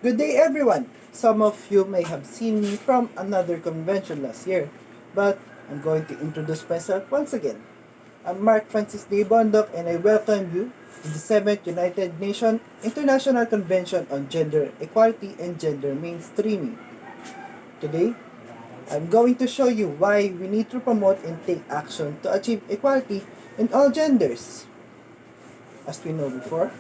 Good day, everyone! Some of you may have seen me from another convention last year, but I'm going to introduce myself once again. I'm Mark Francis D. Bondok, and I welcome you to the 7th United Nations International Convention on Gender Equality and Gender Mainstreaming. Today, I'm going to show you why we need to promote and take action to achieve equality in all genders. As we know before,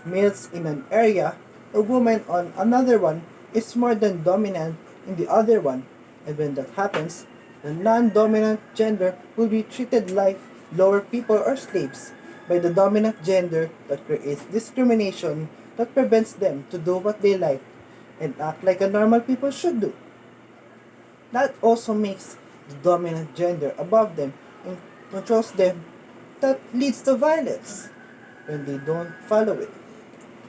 males in an area or women on another one is more than dominant in the other one, and when that happens, the non-dominant gender will be treated like lower people or slaves by the dominant gender that creates discrimination that prevents them to do what they like and act like a normal people should do. That also makes the dominant gender above them and controls them, that leads to violence when they don't follow it.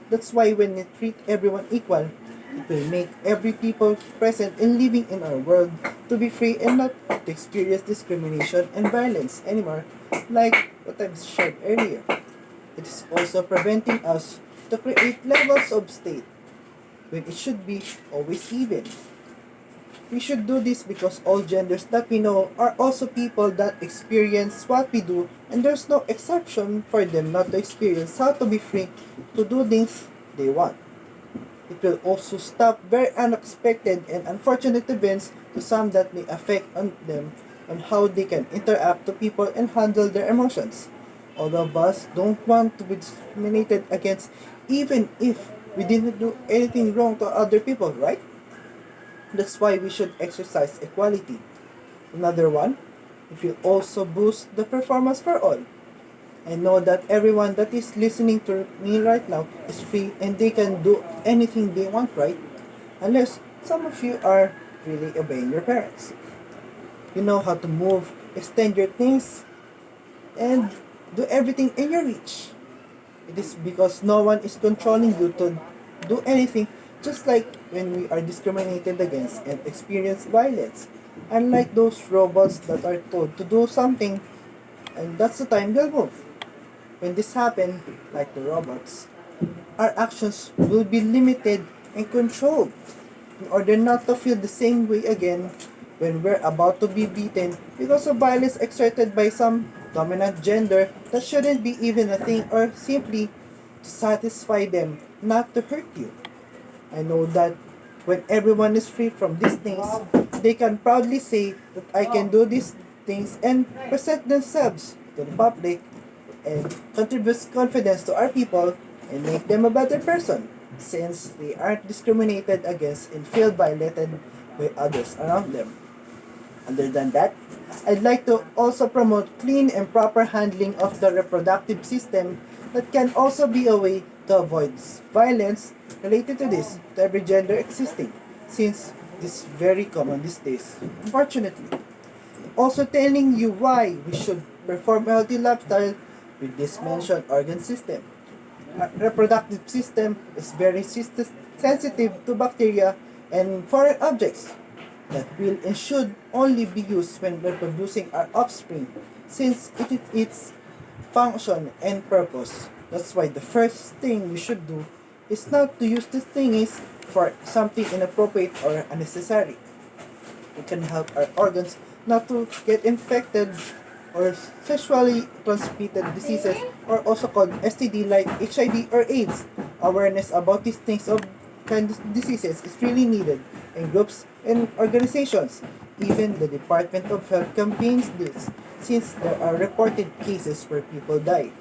That's why when we treat everyone equal, it will make every people present and living in our world to be free and not to experience discrimination and violence anymore, like what I've shared earlier. It is also preventing us to create levels of state when it should be always even. We should do this because all genders that we know are also people that experience what we do, and there's no exception for them not to experience how to be free to do things they want. It will also stop very unexpected and unfortunate events to some that may affect on them on how they can interact to people and handle their emotions. All of us don't want to be discriminated against even if we didn't do anything wrong to other people, right? That's why we should exercise equality. Another one, it will also boost the performance for all. I know that everyone that is listening to me right now is free and they can do anything they want, right? Unless some of you are really obeying your parents. You know how to move, extend your things, and do everything in your reach. It is because no one is controlling you to do anything, just like when we are discriminated against and experience violence. Unlike those robots that are told to do something, and that's the time they'll move. When this happens, like the robots, our actions will be limited and controlled in order not to feel the same way again when we're about to be beaten because of violence exerted by some dominant gender that shouldn't be even a thing, or simply to satisfy them, not to hurt you. I know that when everyone is free from these things, they can proudly say that I can do these things and present themselves to the public and contributes confidence to our people and make them a better person, since they aren't discriminated against and feel violated by others around them. Other than that, I'd like to also promote clean and proper handling of the reproductive system that can also be a way to avoid violence related to this to every gender existing, since this is very common these days, unfortunately. Also telling you why we should perform a healthy lifestyle with this mentioned organ system. Our reproductive system is very sensitive to bacteria and foreign objects that will and should only be used when reproducing our offspring, since it is its function and purpose. That's why the first thing we should do is not to use these things for something inappropriate or unnecessary. It can help our organs not to get infected or sexually transmitted diseases, or also called STD, like HIV or AIDS. Awareness about these things of kind of diseases is really needed in groups and organizations. Even the Department of Health campaigns this, since there are reported cases where people die.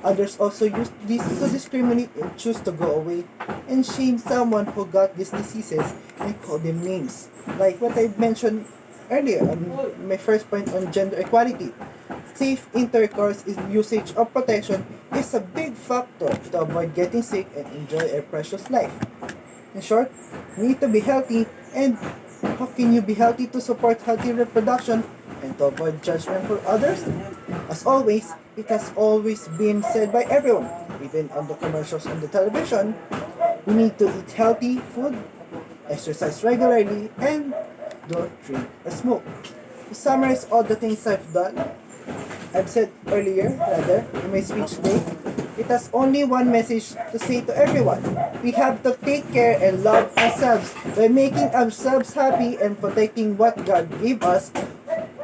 Others also use this to discriminate and choose to go away and shame someone who got these diseases and call them names. Like what I mentioned earlier on my first point on gender equality. Safe intercourse is usage of protection is a big factor to avoid getting sick and enjoy a precious life. In short, we need to be healthy, and how can you be healthy to support healthy reproduction and to avoid judgment for others? As always, it has always been said by everyone, even on the commercials on the television, we need to eat healthy food, exercise regularly, and don't drink or smoke. To summarize all the things I've said earlier, rather, in my speech today, It has only one message to say to everyone. We have to take care and love ourselves by making ourselves happy and protecting what God gave us,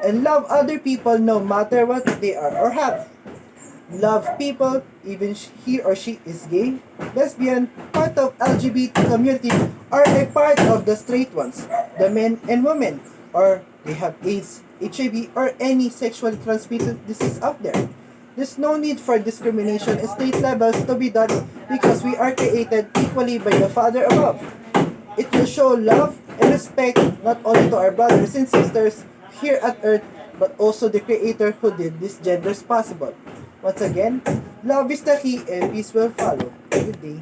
and love other people no matter what they are or have. Love people, even he or she is gay, lesbian, part of LGBT community, or a part of the straight ones, the men and women, or they have AIDS, HIV, or any sexually transmitted disease out there. There's no need for discrimination at state levels to be done because we are created equally by the Father above. It will show love and respect not only to our brothers and sisters here at earth, but also the Creator who did these genders possible. Once again, love is the key and peace will follow. Good day.